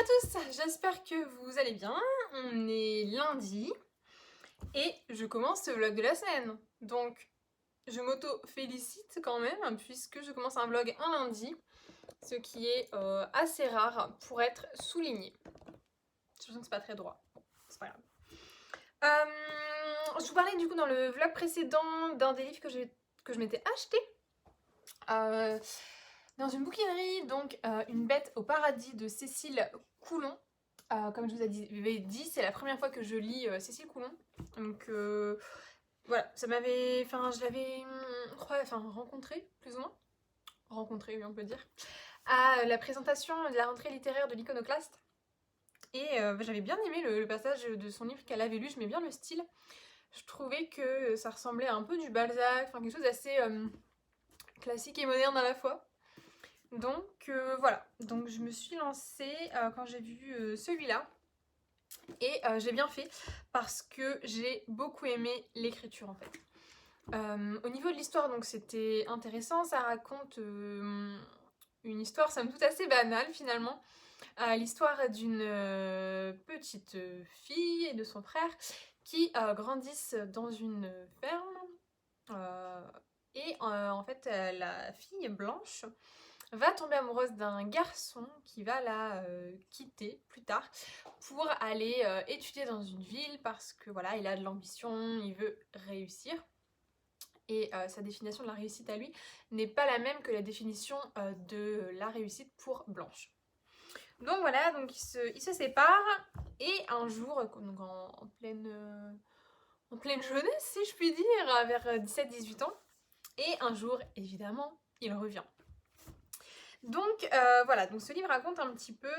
à tous, j'espère que vous allez bien. On est lundi et je commence ce vlog de la semaine. Donc je m'auto-félicite quand même puisque je commence un vlog un lundi, ce qui est assez rare pour être souligné. Je pense que c'est pas très droit, bon, c'est pas grave. Je vous parlais du coup dans le vlog précédent d'un des livres que je m'étais acheté dans une bouquinerie, donc Une bête au paradis de Cécile Coulon. Comme je vous avais dit, c'est la première fois que je lis Cécile Coulon. Donc voilà, ça m'avait. Enfin, je l'avais rencontré, plus ou moins. Rencontré, oui, on peut dire. À la présentation de la rentrée littéraire de l'Iconoclaste. Et j'avais bien aimé le passage de son livre qu'elle avait lu, j'aimais bien le style. Je trouvais que ça ressemblait à un peu du Balzac, enfin quelque chose d'assez classique et moderne à la fois. Donc voilà, donc je me suis lancée quand j'ai vu celui-là. Et j'ai bien fait parce que j'ai beaucoup aimé l'écriture en fait. Au niveau de l'histoire, donc c'était intéressant, ça raconte une histoire somme toute assez banale finalement. L'histoire d'une petite fille et de son frère qui grandissent dans une ferme. Et en fait, la fille blanche va tomber amoureuse d'un garçon qui va la quitter plus tard pour aller étudier dans une ville parce que voilà, il a de l'ambition, il veut réussir. Et sa définition de la réussite à lui n'est pas la même que la définition de la réussite pour Blanche. Donc voilà, donc ils se séparent et un jour, donc en pleine jeunesse si je puis dire, vers 17-18 ans, et un jour évidemment il revient. Donc voilà, donc ce livre raconte un petit peu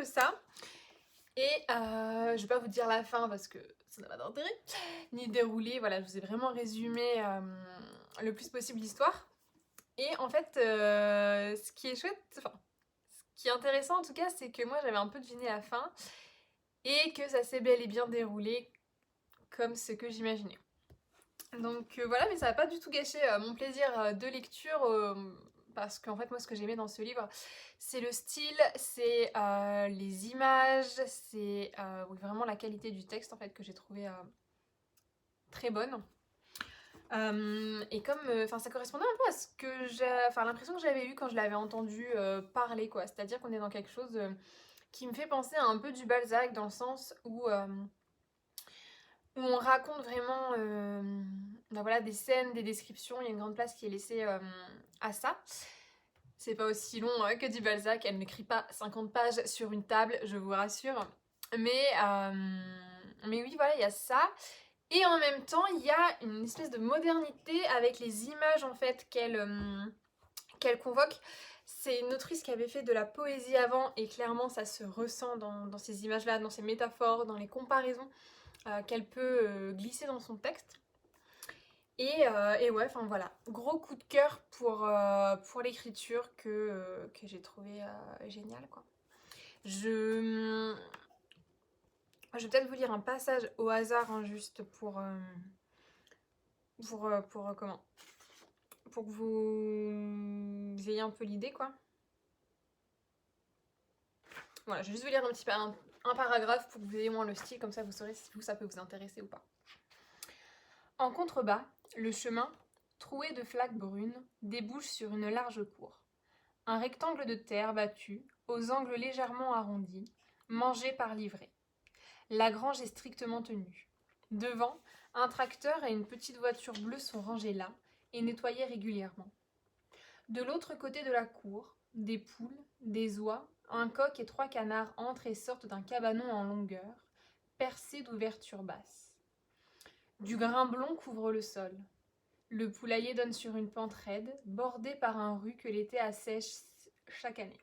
ça. Et je vais pas vous dire la fin parce que ça n'a pas d'intérêt, ni déroulé, voilà, je vous ai vraiment résumé le plus possible l'histoire. Et en fait, ce qui est chouette, enfin, ce qui est intéressant en tout cas, c'est que moi j'avais un peu deviné la fin et que ça s'est bel et bien déroulé comme ce que j'imaginais. Donc voilà, mais ça n'a pas du tout gâché mon plaisir de lecture. Parce qu'en fait moi ce que j'aimais dans ce livre c'est le style, c'est les images, c'est oui, vraiment la qualité du texte en fait que j'ai trouvé très bonne. Et comme ça correspondait un peu à ce que l'impression que j'avais eue quand je l'avais entendu parler quoi, c'est-à-dire qu'on est dans quelque chose qui me fait penser à un peu du Balzac dans le sens où on raconte vraiment voilà, des scènes, des descriptions, il y a une grande place qui est laissée à ça. C'est pas aussi long que du Balzac, elle n'écrit pas 50 pages sur une table, je vous rassure. Mais oui, voilà, il y a ça. Et en même temps, il y a une espèce de modernité avec les images en fait qu'elle convoque. C'est une autrice qui avait fait de la poésie avant et clairement ça se ressent dans ces images-là, dans ces métaphores, dans les comparaisons qu'elle peut glisser dans son texte. Et ouais, enfin voilà, gros coup de cœur pour l'écriture que j'ai trouvé génial quoi. Je vais peut-être vous lire un passage au hasard hein, juste comment pour que vous ayez un peu l'idée quoi. Voilà, je vais juste vous lire un paragraphe pour que vous ayez moins le style, comme ça vous saurez si vous ça peut vous intéresser ou pas. En contrebas, le chemin, troué de flaques brunes, débouche sur une large cour. Un rectangle de terre battue, aux angles légèrement arrondis, mangé par livrée. La grange est strictement tenue. Devant, un tracteur et une petite voiture bleue sont rangés là et nettoyés régulièrement. De l'autre côté de la cour, des poules, des oies, un coq et 3 canards entrent et sortent d'un cabanon en longueur, percé d'ouvertures basses. Du grain blond couvre le sol. Le poulailler donne sur une pente raide, bordée par un rue que l'été assèche chaque année.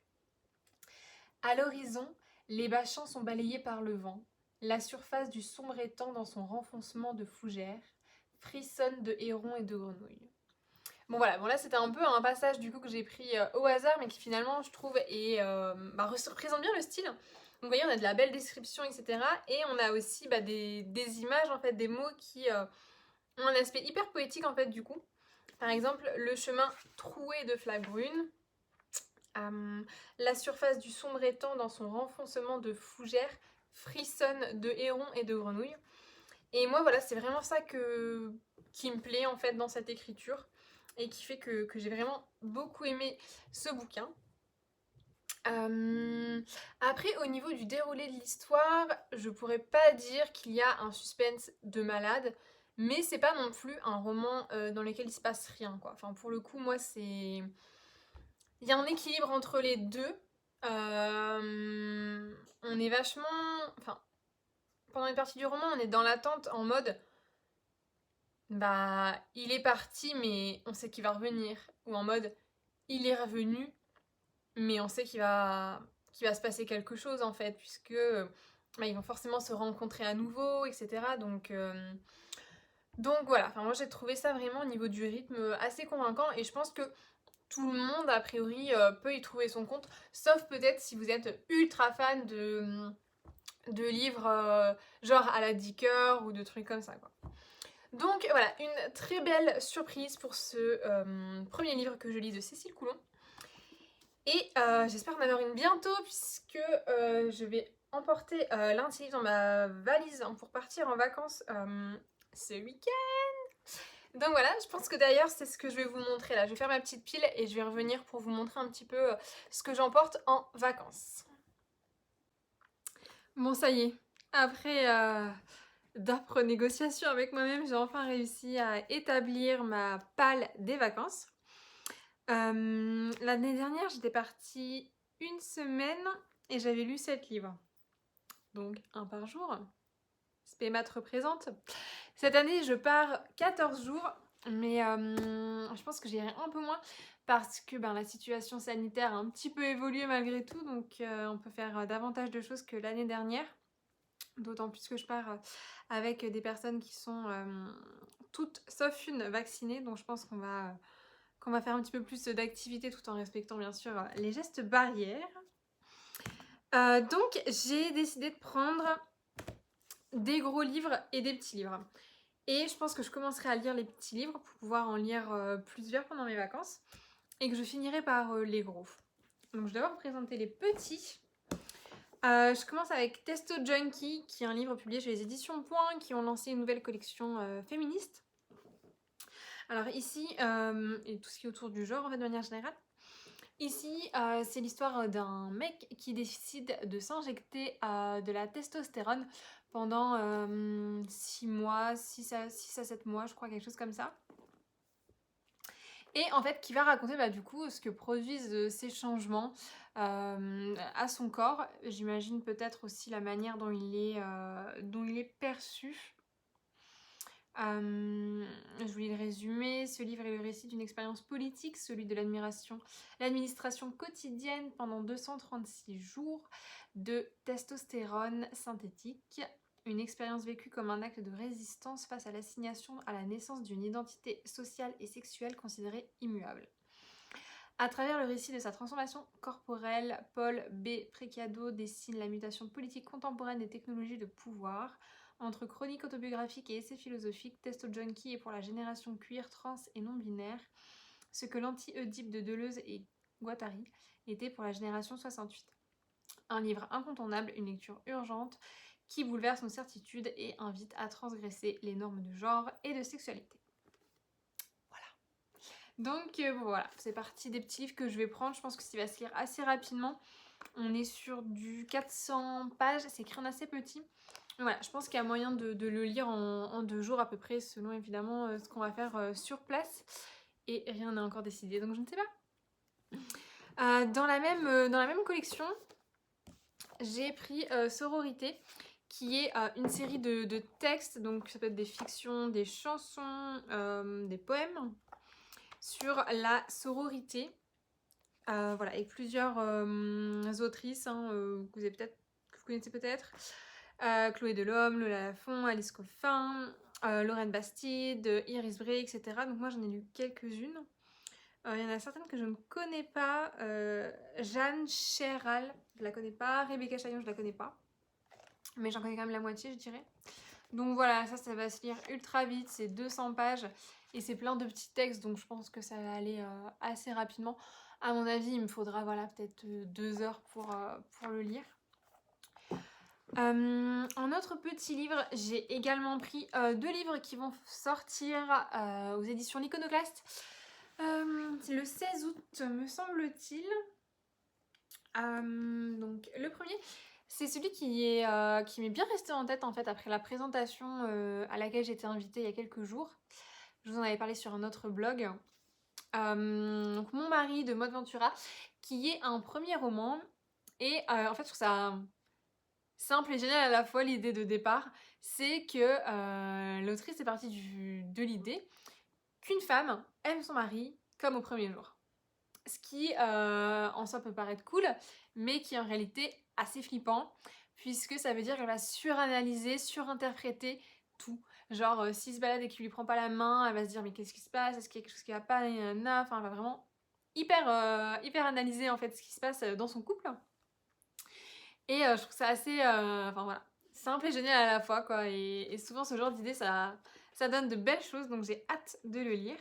À l'horizon, les bachans sont balayés par le vent. La surface du sombre étang dans son renfoncement de fougères frissonne de hérons et de grenouilles. Bon voilà, bon là c'était un peu un passage du coup que j'ai pris au hasard mais qui finalement je trouve représente bien le style. Donc vous voyez on a de la belle description etc. Et on a aussi des images en fait, des mots qui ont un aspect hyper poétique en fait du coup. Par exemple le chemin troué de flaques brunes. La surface du sombre étang dans son renfoncement de fougères frissonne de hérons et de grenouilles. Et moi voilà, c'est vraiment ça qui me plaît en fait dans cette écriture et qui fait que j'ai vraiment beaucoup aimé ce bouquin. Après, au niveau du déroulé de l'histoire, je pourrais pas dire qu'il y a un suspense de malade, mais c'est pas non plus un roman dans lequel il se passe rien, quoi. Enfin, pour le coup, moi, c'est... Il y a un équilibre entre les deux. On est vachement... Enfin, pendant une partie du roman, on est dans l'attente en mode... Bah, il est parti, mais on sait qu'il va revenir. Ou en mode, il est revenu, mais on sait qu'il va se passer quelque chose en fait, puisque bah, ils vont forcément se rencontrer à nouveau, etc. Donc voilà, enfin, moi j'ai trouvé ça vraiment au niveau du rythme assez convaincant et je pense que tout le monde a priori peut y trouver son compte, sauf peut-être si vous êtes ultra fan de livres genre à la Dicker ou de trucs comme ça quoi. Donc voilà, une très belle surprise pour ce premier livre que je lis de Cécile Coulon. Et j'espère en avoir une bientôt puisque je vais emporter l'un de ces livres dans ma valise pour partir en vacances ce week-end. Donc voilà, je pense que d'ailleurs c'est ce que je vais vous montrer là. Je vais faire ma petite pile et je vais revenir pour vous montrer un petit peu ce que j'emporte en vacances. Bon ça y est, après d'âpres négociations avec moi-même, j'ai enfin réussi à établir ma palle des vacances. L'année dernière, j'étais partie une semaine et j'avais lu 7 livres. Donc, un par jour. Spémat représente. Cette année, je pars 14 jours, mais je pense que j'irai un peu moins parce que la situation sanitaire a un petit peu évolué malgré tout, donc on peut faire davantage de choses que l'année dernière. D'autant plus que je pars avec des personnes qui sont toutes sauf une vaccinées, donc je pense qu'on va faire un petit peu plus d'activité tout en respectant bien sûr les gestes barrières. Donc j'ai décidé de prendre des gros livres et des petits livres. Et je pense que je commencerai à lire les petits livres pour pouvoir en lire plusieurs pendant mes vacances. Et que je finirai par les gros. Donc je vais d'abord présenter les petits. Je commence avec Testo Junkie, qui est un livre publié chez les éditions Point, qui ont lancé une nouvelle collection féministe. Alors ici, et tout ce qui est autour du genre en fait de manière générale. Ici, c'est l'histoire d'un mec qui décide de s'injecter de la testostérone pendant 6 mois, 6 à 7 mois, je crois, quelque chose comme ça. Et en fait, qui va raconter du coup ce que produisent ces changements à son corps. J'imagine peut-être aussi la manière dont il est perçu. Je voulais le résumer. Ce livre est le récit d'une expérience politique, celui de l'administration quotidienne pendant 236 jours de testostérone synthétique. Une expérience vécue comme un acte de résistance face à l'assignation à la naissance d'une identité sociale et sexuelle considérée immuable. À travers le récit de sa transformation corporelle, Paul B. Precado dessine la mutation politique contemporaine des technologies de pouvoir. Entre chroniques autobiographiques et essais philosophiques, Testo Junkie est pour la génération queer, trans et non-binaire ce que l'anti-Oedipe de Deleuze et Guattari était pour la génération 68. Un livre incontournable, une lecture urgente qui bouleverse nos certitudes et invite à transgresser les normes de genre et de sexualité. Voilà. Donc voilà, c'est parti des petits livres que je vais prendre. Je pense que ça va se lire assez rapidement. On est sur du 400 pages, c'est écrit en assez petit. Voilà, je pense qu'il y a moyen de le lire en 2 jours à peu près, selon évidemment ce qu'on va faire sur place. Et rien n'est encore décidé, donc je ne sais pas. Dans la même collection, j'ai pris Sororité, qui est une série de textes, donc ça peut être des fictions, des chansons, des poèmes, sur la sororité. Voilà, avec plusieurs autrices que vous connaissez peut-être. Chloé Delhomme, Lola Lafont, Alice Coffin, Lorraine Bastide, Iris Bray, etc. Donc moi j'en ai lu quelques-unes. Il y en a certaines que je ne connais pas. Jeanne Chéral, je la connais pas. Rebecca Chaillon, je la connais pas. Mais j'en connais quand même la moitié, je dirais. Donc voilà, ça va se lire ultra vite. C'est 200 pages et c'est plein de petits textes. Donc je pense que ça va aller assez rapidement. À mon avis, il me faudra voilà, peut-être 2 heures pour le lire. En autre petit livre, j'ai également pris 2 livres qui vont sortir aux éditions L'Iconoclaste. C'est le 16 août, me semble-t-il. Donc le premier, c'est celui qui m'est bien resté en tête en fait après la présentation à laquelle j'étais invitée il y a quelques jours. Je vous en avais parlé sur un autre blog. Donc Mon mari de Maud Ventura, qui est un premier roman. Et en fait, je trouve ça simple et génial à la fois l'idée de départ. C'est que l'autrice est partie de l'idée qu'une femme aime son mari comme au premier jour. Ce qui en soi peut paraître cool, mais qui est en réalité assez flippant, puisque ça veut dire qu'elle va suranalyser, surinterpréter tout. Genre, s'il se balade et qu'il lui prend pas la main, elle va se dire mais qu'est-ce qui se passe? Est-ce qu'il y a quelque chose qui va pas? Enfin, elle va vraiment hyper analyser en fait ce qui se passe dans son couple. Et je trouve ça assez, enfin voilà, simple et génial à la fois quoi. Et souvent ce genre d'idée ça donne de belles choses, donc j'ai hâte de le lire.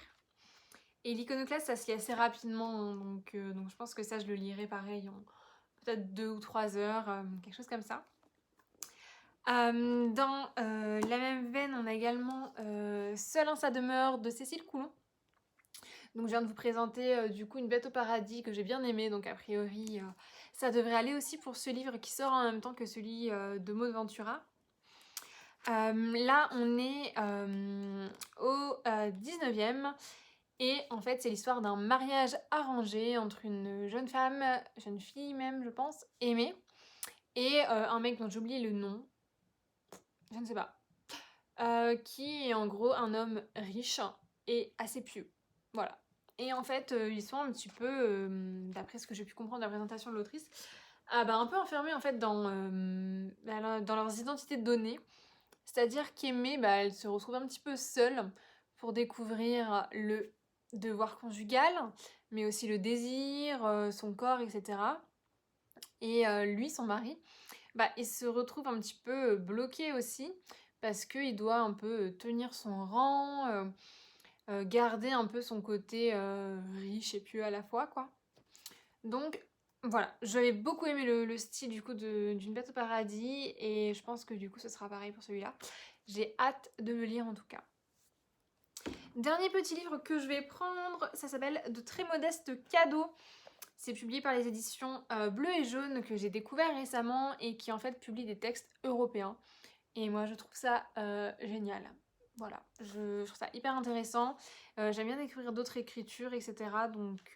Et l'Iconoclaste, ça se lit assez rapidement, hein, donc je pense que ça, je le lirai pareil en peut-être 2 ou 3 heures, quelque chose comme ça. Dans la même veine, on a également Seul en sa demeure de Cécile Coulon. Donc je viens de vous présenter du coup Une bête au paradis que j'ai bien aimé, donc a priori ça devrait aller aussi pour ce livre qui sort en même temps que celui de Maud Ventura. Là, on est au 19e. Et en fait, c'est l'histoire d'un mariage arrangé entre une jeune fille même, je pense, aimée, et un mec dont j'oublie le nom, je ne sais pas, qui est en gros un homme riche et assez pieux. Voilà. Et en fait, ils sont un petit peu, d'après ce que j'ai pu comprendre de la présentation de l'autrice, un peu enfermés en fait dans leurs identités de données. C'est-à-dire qu'Aimée, elle se retrouve un petit peu seule pour découvrir le devoir conjugal, mais aussi le désir, son corps, etc. Et lui, son mari, il se retrouve un petit peu bloqué aussi, parce qu'il doit un peu tenir son rang, garder un peu son côté riche et pieux à la fois, quoi. Donc voilà, j'avais beaucoup aimé le style du coup d'Une bête au paradis, et je pense que du coup ce sera pareil pour celui-là. J'ai hâte de le lire en tout cas. Dernier petit livre que je vais prendre, ça s'appelle De très modestes cadeaux. C'est publié par les éditions Bleu et Jaune que j'ai découvert récemment et qui en fait publie des textes européens. Et moi je trouve ça génial. Voilà, je trouve ça hyper intéressant. J'aime bien découvrir d'autres écritures, etc. Donc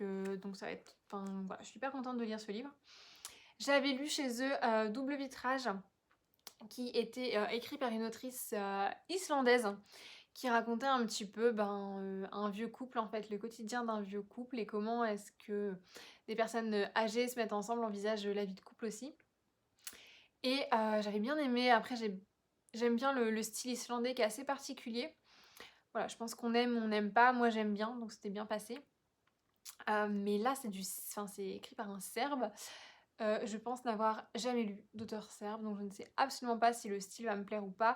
ça va être... Enfin voilà, je suis hyper contente de lire ce livre. J'avais lu chez eux Double Vitrage, qui était écrit par une autrice islandaise, qui racontait un petit peu un vieux couple, en fait, le quotidien d'un vieux couple et comment est-ce que des personnes âgées se mettent ensemble, envisagent la vie de couple aussi. Et j'avais bien aimé. Après, j'aime bien le style islandais qui est assez particulier. Voilà, je pense qu'on aime ou on n'aime pas. Moi, j'aime bien, donc c'était bien passé. Mais là, c'est écrit par un Serbe. Je pense n'avoir jamais lu d'auteur serbe, donc je ne sais absolument pas si le style va me plaire ou pas,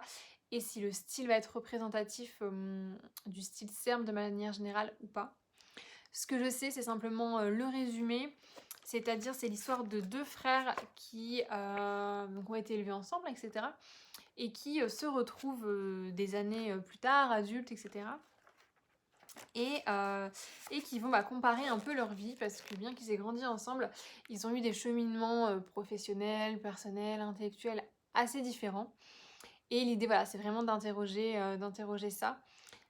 et si le style va être représentatif du style serbe de manière générale ou pas. Ce que je sais, c'est simplement le résumé, c'est-à-dire c'est l'histoire de 2 frères qui donc ont été élevés ensemble, etc. et qui se retrouvent des années plus tard, adultes, etc. Et qui vont comparer un peu leur vie, parce que bien qu'ils aient grandi ensemble, ils ont eu des cheminements professionnels, personnels, intellectuels assez différents. Et l'idée, voilà, c'est vraiment d'interroger ça,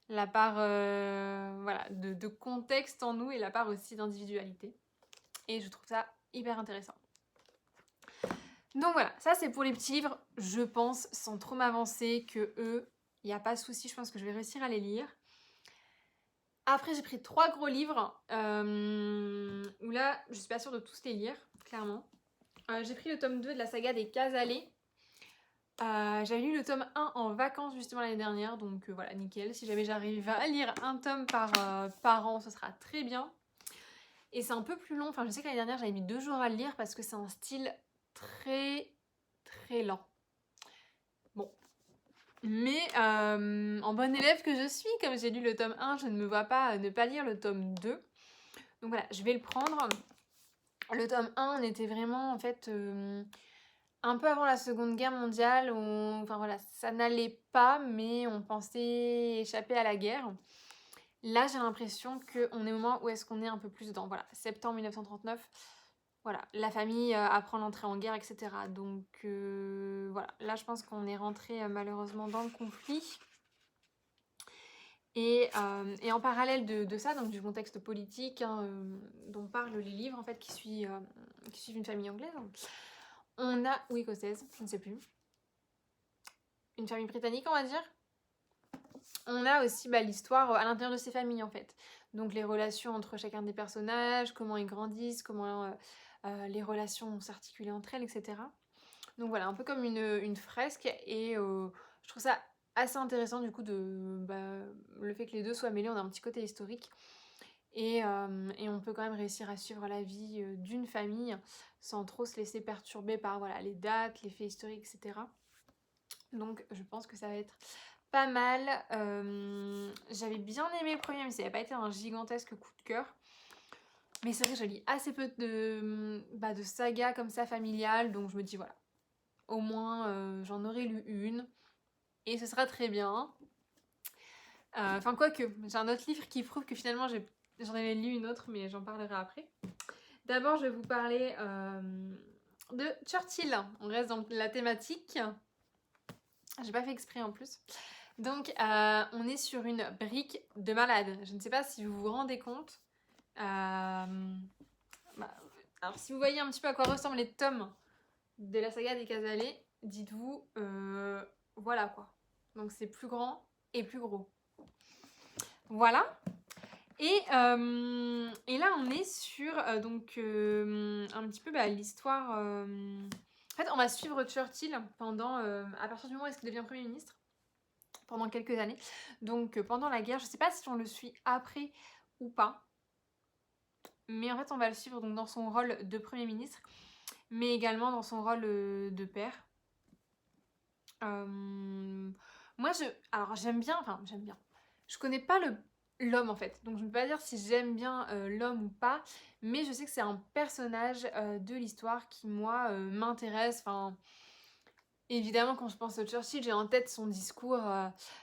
la part de contexte en nous et la part aussi d'individualité. Et je trouve ça hyper intéressant. Donc voilà, ça c'est pour les petits livres, je pense, sans trop m'avancer, que eux, il n'y a pas de souci, je pense que je vais réussir à les lire. Après, j'ai pris 3 gros livres, où là, je suis pas sûre de tous les lire, clairement. J'ai pris le tome 2 de la saga des Casalets. J'avais lu le tome 1 en vacances justement l'année dernière, donc voilà, nickel. Si jamais j'arrive à lire un tome par an, ce sera très bien. Et c'est un peu plus long, enfin je sais que l'année dernière j'avais mis 2 jours à le lire parce que c'est un style très très lent. Bon. Mais en bonne élève que je suis, comme j'ai lu le tome 1, je ne me vois pas ne pas lire le tome 2. Donc voilà, je vais le prendre. Le tome 1, on était vraiment en fait un peu avant la Seconde Guerre mondiale. Enfin voilà, ça n'allait pas, mais on pensait échapper à la guerre. Là, j'ai l'impression qu'on est au moment où est-ce qu'on est un peu plus dedans. Voilà, septembre 1939. Voilà, la famille apprend l'entrée en guerre, etc. Donc voilà, là je pense qu'on est rentré malheureusement dans le conflit. Et en parallèle de ça, donc du contexte politique hein, dont parlent les livres en fait qui suivent une famille anglaise, on a, ou écossaise, je ne sais plus, une famille britannique on va dire. On a aussi l'histoire à l'intérieur de ces familles en fait. Donc les relations entre chacun des personnages, comment ils grandissent, comment les relations vont s'articuler entre elles, etc. Donc voilà, un peu comme une fresque et je trouve ça assez intéressant du coup le fait que les deux soient mêlés, on a un petit côté historique et on peut quand même réussir à suivre la vie d'une famille sans trop se laisser perturber par voilà, les dates, les faits historiques, etc. Donc je pense que ça va être pas mal. J'avais bien aimé le premier, mais ça n'a pas été un gigantesque coup de cœur. Mais c'est vrai que je lis assez peu de sagas comme ça familiales, donc je me dis voilà, au moins j'en aurais lu une et ce sera très bien. Enfin quoique, j'ai un autre livre qui prouve que finalement j'en ai lu une autre, mais j'en parlerai après. D'abord je vais vous parler de Churchill. On reste dans la thématique. J'ai pas fait exprès en plus. Donc on est sur une brique de malade. Je ne sais pas si vous vous rendez compte. Alors si vous voyez un petit peu à quoi ressemblent les tomes de la saga des Casalets, dites-vous voilà quoi. Donc c'est plus grand et plus gros. Voilà. Et là on est sur un petit peu l'histoire. En fait on va suivre Churchill pendant à partir du moment où il devient Premier ministre. Pendant quelques années. Donc pendant la guerre, je sais pas si on le suit après ou pas. Mais en fait on va le suivre donc, dans son rôle de Premier ministre. Mais également dans son rôle de père. Moi j'aime bien. Je connais pas l'homme en fait. Donc je ne peux pas dire si j'aime bien l'homme ou pas. Mais je sais que c'est un personnage de l'histoire qui moi m'intéresse. Enfin... Évidemment, quand je pense à Churchill, j'ai en tête son discours.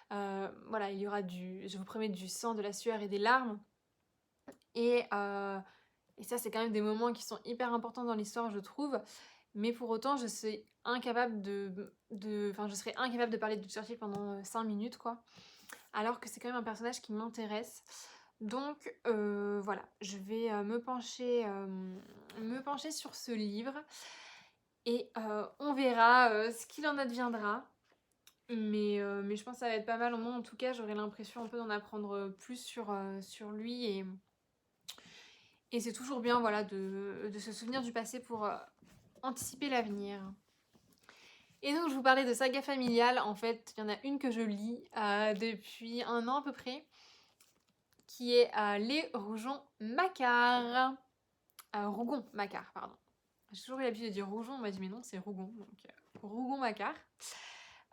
Voilà, il y aura je vous promets, du sang, de la sueur et des larmes. Et ça, c'est quand même des moments qui sont hyper importants dans l'histoire, je trouve. Mais pour autant, je serais incapable de parler de Churchill pendant 5 minutes, quoi. Alors que c'est quand même un personnage qui m'intéresse. Donc voilà, je vais me pencher sur ce livre. Et on verra ce qu'il en adviendra. Mais je pense que ça va être pas mal. Moi, en tout cas, j'aurai l'impression un peu d'en apprendre plus sur lui. Et c'est toujours bien voilà, de se souvenir du passé pour anticiper l'avenir. Et donc, je vous parlais de saga familiale. En fait, il y en a une que je lis depuis 1 an à peu près. Qui est Les Rougon-Macquart. Rougon-Macquart, pardon. J'ai toujours eu l'habitude de dire Rougon, on m'a dit mais non, c'est Rougon. Donc Rougon-Macquart.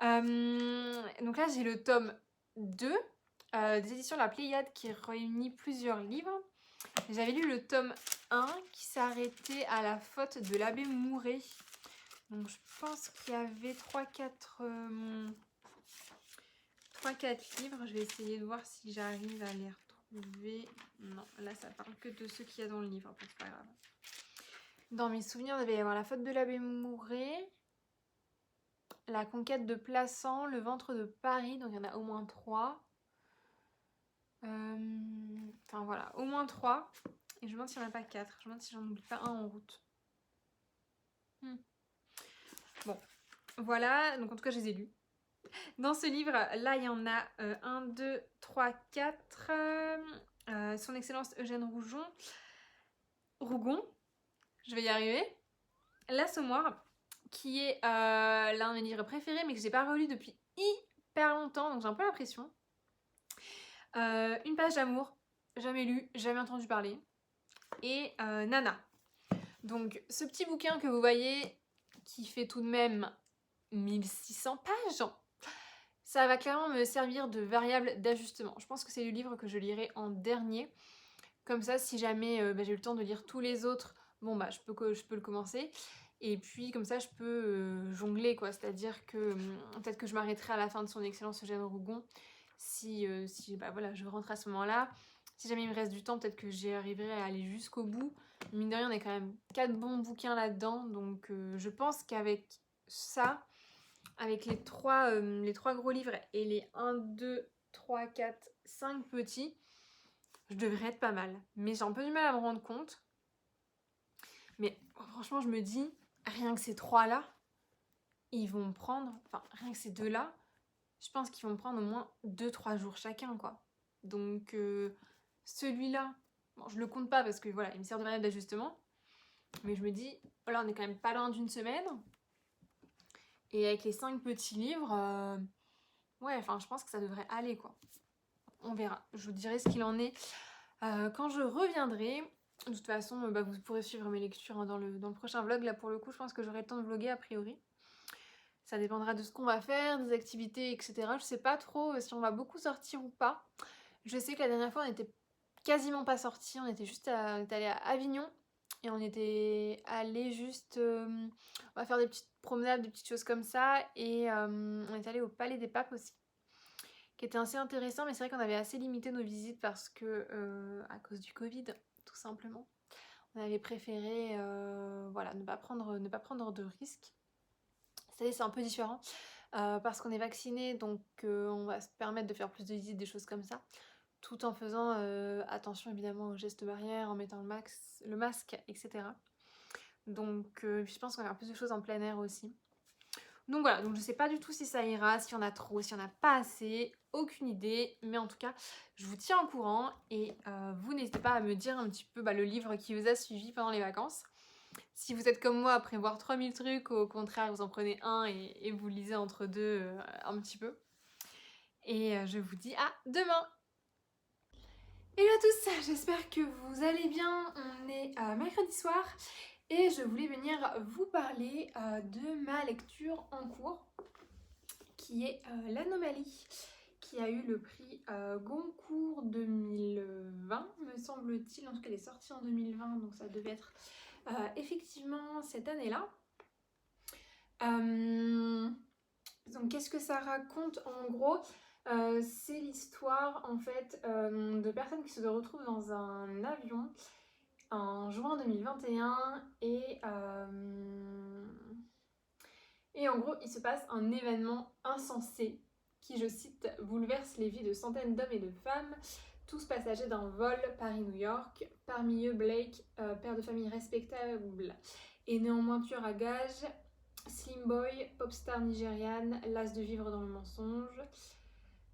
Donc là, j'ai le tome 2 des éditions La Pléiade qui réunit plusieurs livres. J'avais lu le tome 1 qui s'arrêtait à la faute de l'abbé Mouret. Donc je pense qu'il y avait 3-4 livres. Je vais essayer de voir si j'arrive à les retrouver. Non, là ça parle que de ceux qu'il y a dans le livre. C'est pas grave. Dans mes souvenirs, il devait y avoir La faute de l'abbé Mouret, La conquête de Plassans, Le ventre de Paris, donc il y en a au moins 3. Enfin voilà, au moins 3. Et je me demande s'il n'y en a pas 4. Je me demande si j'en oublie pas un en route. Bon, voilà, donc en tout cas je les ai lus. Dans ce livre, là il y en a 1, 2, 3, 4. Son Excellence Eugène Rougon, je vais y arriver. L'Assommoir, qui est l'un de mes livres préférés, mais que j'ai pas relu depuis hyper longtemps, donc j'ai un peu la pression. Une page d'amour, jamais lu, jamais entendu parler. Et Nana. Donc ce petit bouquin que vous voyez, qui fait tout de même 1600 pages, ça va clairement me servir de variable d'ajustement. Je pense que c'est le livre que je lirai en dernier. Comme ça, si jamais j'ai eu le temps de lire tous les autres, bon bah je peux le commencer. Et puis comme ça, je peux jongler quoi. C'est-à-dire que peut-être que je m'arrêterai à la fin de Son Excellence Eugène Rougon si bah voilà, je rentre à ce moment-là. Si jamais il me reste du temps, peut-être que j'y arriverai à aller jusqu'au bout. Mine de rien, on a quand même 4 bons bouquins là-dedans. Donc je pense qu'avec ça, avec les trois gros livres et les 1, 2, 3, 4, 5 petits, je devrais être pas mal. Mais j'ai un peu du mal à me rendre compte. Mais franchement, je me dis, rien que ces 3-là, ils vont me prendre, enfin rien que ces 2-là, je pense qu'ils vont me prendre au moins 2-3 jours chacun, quoi. Donc celui-là, bon, je le compte pas parce que voilà, il me sert de variable d'ajustement. Mais je me dis, voilà, on est quand même pas loin d'une semaine. Et avec les 5 petits livres, ouais, enfin je pense que ça devrait aller, quoi. On verra. Je vous dirai ce qu'il en est quand je reviendrai. De toute façon, bah, vous pourrez suivre mes lectures hein, dans le prochain vlog. Là, pour le coup, je pense que j'aurai le temps de vlogger a priori. Ça dépendra de ce qu'on va faire, des activités, etc. Je sais pas trop si on va beaucoup sortir ou pas. Je sais que la dernière fois, on était quasiment pas sortis. On était juste allé à Avignon. Et on était allé juste... on va faire des petites promenades, des petites choses comme ça. Et on est allé au Palais des Papes aussi, qui était assez intéressant, mais c'est vrai qu'on avait assez limité nos visites parce que à cause du Covid, tout simplement, on avait préféré voilà, ne pas prendre de risques. Cette année c'est un peu différent parce qu'on est vacciné, donc on va se permettre de faire plus de visites, des choses comme ça, tout en faisant attention évidemment aux gestes barrières, en mettant le masque, etc. Donc je pense qu'on va faire plus de choses en plein air aussi. Donc voilà, donc je sais pas du tout si ça ira, s'il y en a trop, s'il y en a pas assez, aucune idée. Mais en tout cas, je vous tiens au courant et vous n'hésitez pas à me dire un petit peu le livre qui vous a suivi pendant les vacances. Si vous êtes comme moi à prévoir 3000 trucs, au contraire, vous en prenez un et vous lisez entre deux un petit peu. Et je vous dis à demain. Hello à tous, j'espère que vous allez bien. On est mercredi soir. Et je voulais venir vous parler de ma lecture en cours, qui est L'Anomalie, qui a eu le prix Goncourt 2020, me semble-t-il. En tout cas, elle est sortie en 2020, donc ça devait être effectivement cette année-là. Donc, qu'est-ce que ça raconte en gros? C'est l'histoire en fait de personnes qui se retrouvent dans un avion en juin 2021 et en gros il se passe un événement insensé qui, je cite, bouleverse les vies de centaines d'hommes et de femmes, tous passagers d'un vol Paris-New York, parmi eux Blake, père de famille respectable et néanmoins tueur à gages, Slim Boy, pop star nigériane, las de vivre dans le mensonge,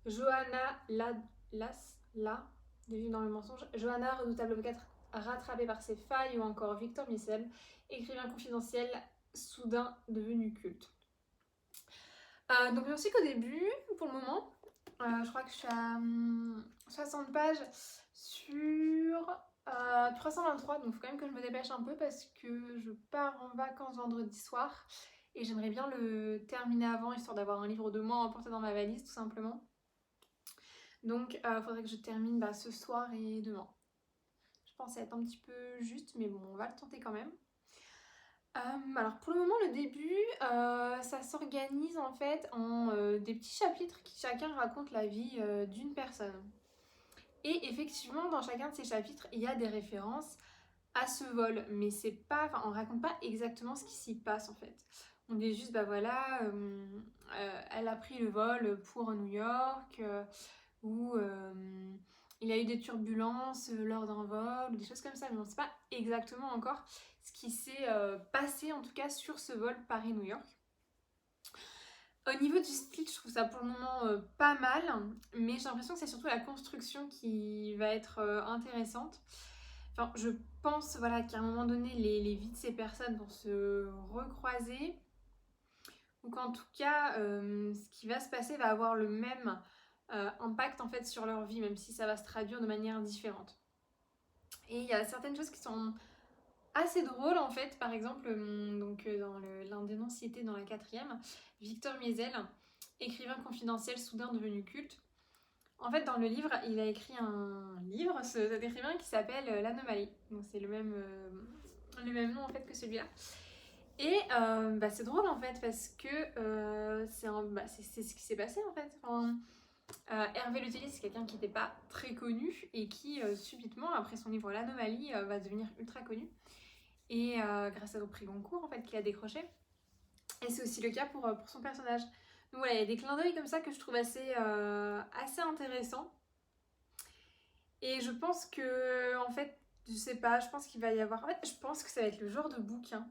Johanna, de vivre dans le mensonge, Johanna, redoutable avocate rattrapée par ses failles, ou encore Victor Miessel, écrivain confidentiel, soudain devenu culte. Donc j'en sais qu'au début, pour le moment, je crois que je suis à 60 pages sur 323, donc il faut quand même que je me dépêche un peu parce que je pars en vacances vendredi soir et j'aimerais bien le terminer avant, histoire d'avoir un livre de moins à emporter dans ma valise, tout simplement. Donc il faudrait que je termine ce soir et demain. Je pensais être un petit peu juste, mais bon, on va le tenter quand même. Alors pour le moment, le début, ça s'organise en fait en des petits chapitres qui chacun raconte la vie d'une personne. Et effectivement, dans chacun de ces chapitres, il y a des références à ce vol, mais c'est pas, on raconte pas exactement ce qui s'y passe en fait. On dit juste, voilà, elle a pris le vol pour New York, où il y a eu des turbulences lors d'un vol, ou des choses comme ça, mais on ne sait pas exactement encore ce qui s'est passé, en tout cas sur ce vol Paris-New York. Au niveau du style, je trouve ça pour le moment pas mal, mais j'ai l'impression que c'est surtout la construction qui va être intéressante. Enfin, je pense qu'à un moment donné, les vies de ces personnes vont se recroiser, ou qu'en tout cas, ce qui va se passer va avoir le même impact en fait sur leur vie, même si ça va se traduire de manière différente. Et il y a certaines choses qui sont assez drôles en fait, par exemple, dans l'indénonciété dans la 4e, Victor Miessel, écrivain confidentiel soudain devenu culte. En fait, dans le livre, il a écrit un livre, cet écrivain, qui s'appelle L'Anomalie. Donc c'est le même nom en fait que celui-là. Et c'est drôle en fait parce que c'est ce qui s'est passé en fait. Enfin, Hervé Le Tellier, c'est quelqu'un qui n'était pas très connu et qui subitement, après son livre L'Anomalie, va devenir ultra connu. Et grâce au prix Goncourt en fait qu'il a décroché. Et c'est aussi le cas pour son personnage. Donc voilà, il y a des clins d'œil comme ça que je trouve assez intéressants. Et je pense que, en fait, je sais pas, je pense qu'il va y avoir... En fait, je pense que ça va être le genre de bouquin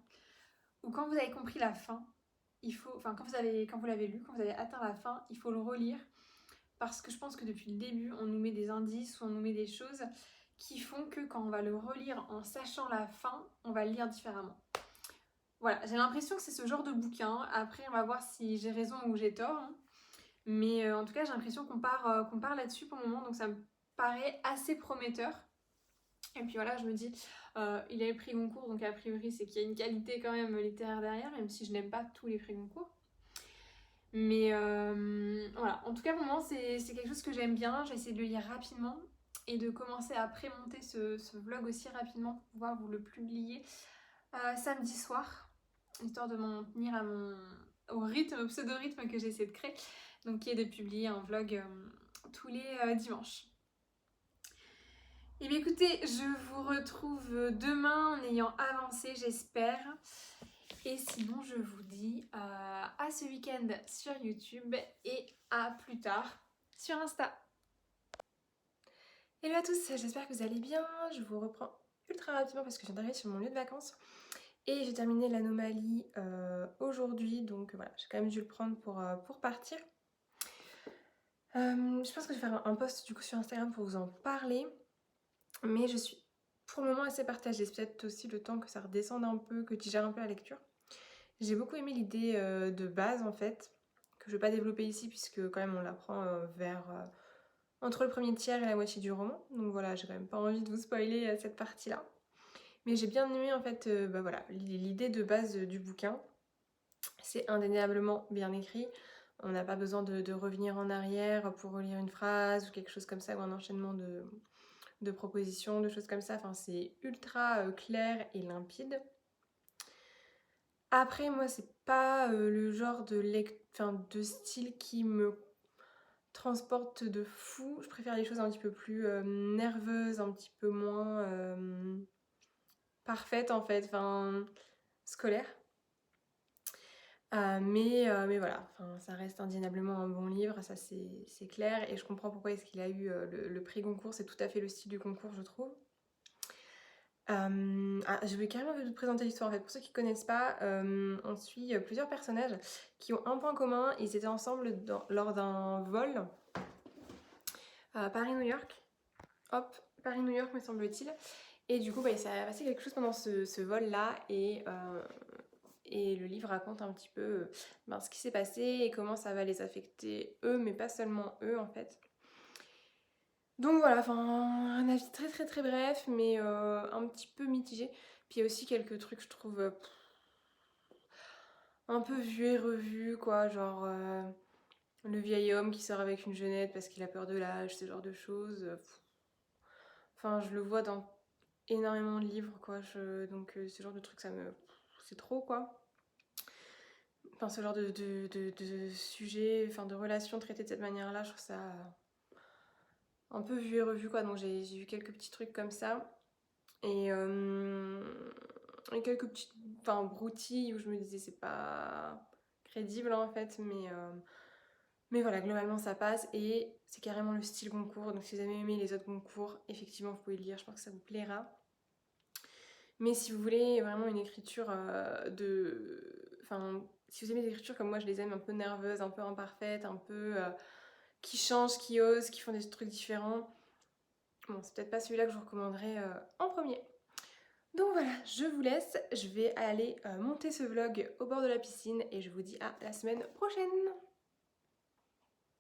où quand vous avez compris la fin, quand vous l'avez lu, quand vous avez atteint la fin, il faut le relire. Parce que je pense que depuis le début, on nous met des indices ou on nous met des choses qui font que quand on va le relire en sachant la fin, on va le lire différemment. Voilà, j'ai l'impression que c'est ce genre de bouquin. Après, on va voir si j'ai raison ou j'ai tort. Hein. Mais en tout cas, j'ai l'impression qu'on part là-dessus pour le moment. Donc ça me paraît assez prometteur. Et puis voilà, je me dis, il a le prix Goncourt. Donc a priori, c'est qu'il y a une qualité quand même littéraire derrière. Même si je n'aime pas tous les prix Goncourt. Mais voilà, en tout cas, pour le moment, c'est quelque chose que j'aime bien. J'ai essayé de le lire rapidement. Et de commencer à prémonter ce vlog aussi rapidement pour pouvoir vous le publier samedi soir. Histoire de m'en tenir au pseudo-rythme que j'essaie de créer, donc qui est de publier un vlog tous les dimanches. Et bien écoutez, je vous retrouve demain en ayant avancé, j'espère. Et sinon, je vous dis à ce week-end sur YouTube et à plus tard sur Insta. Hello à tous, j'espère que vous allez bien. Je vous reprends ultra rapidement parce que je viens d'arriver sur mon lieu de vacances. Et j'ai terminé l'anomalie aujourd'hui, donc voilà, j'ai quand même dû le prendre pour partir. Je pense que je vais faire un post du coup sur Instagram pour vous en parler, mais je suis pour le moment assez partagée. C'est peut-être aussi le temps que ça redescende un peu, que tu gères un peu la lecture. J'ai beaucoup aimé l'idée de base en fait, que je ne vais pas développer ici puisque quand même on l'apprend entre le premier tiers et la moitié du roman. Donc voilà, j'ai quand même pas envie de vous spoiler cette partie-là. Mais j'ai bien aimé en fait voilà, l'idée de base du bouquin. C'est indéniablement bien écrit. On n'a pas besoin de revenir en arrière pour relire une phrase ou quelque chose comme ça, ou un enchaînement de propositions, de choses comme ça. Enfin, c'est ultra clair et limpide. Après, moi, c'est pas le genre de style qui me transporte de fou. Je préfère les choses un petit peu plus nerveuses, un petit peu moins parfaites en fait, enfin scolaires. Mais voilà, ça reste indéniablement un bon livre, ça c'est clair. Et je comprends pourquoi est-ce qu'il a eu le prix Goncourt, c'est tout à fait le style du concours, je trouve. Je vais carrément vous présenter l'histoire en fait. Pour ceux qui ne connaissent pas, on suit plusieurs personnages qui ont un point commun. Ils étaient ensemble lors d'un vol Paris-New York. Hop, Paris-New York me semble-t-il. Et du coup, il s'est passé quelque chose pendant ce vol-là. Et le livre raconte un petit peu ce qui s'est passé et comment ça va les affecter eux, mais pas seulement eux en fait. Donc voilà, un avis très très très bref, mais un petit peu mitigé. Puis il y a aussi quelques trucs, je trouve, un peu vu et revu, quoi, genre le vieil homme qui sort avec une jeunette parce qu'il a peur de l'âge, ce genre de choses. Enfin, je le vois dans énormément de livres, quoi, donc ce genre de trucs, c'est trop, quoi. Enfin, ce genre de sujet, de relations traitées de cette manière-là, je trouve ça un peu vu et revu, quoi. Donc j'ai vu quelques petits trucs comme ça. Et quelques petites broutilles où je me disais c'est pas crédible en fait, mais voilà, globalement ça passe et c'est carrément le style Goncourt. Donc si vous avez aimé les autres Goncourt, effectivement vous pouvez le lire, je pense que ça vous plaira. Mais si vous voulez vraiment une écriture si vous aimez des écritures comme moi je les aime, un peu nerveuses, un peu imparfaites, un peu qui changent, qui osent, qui font des trucs différents, bon c'est peut-être pas celui-là que je vous recommanderais en premier. Donc voilà, je vous laisse, je vais aller monter ce vlog au bord de la piscine et je vous dis à la semaine prochaine.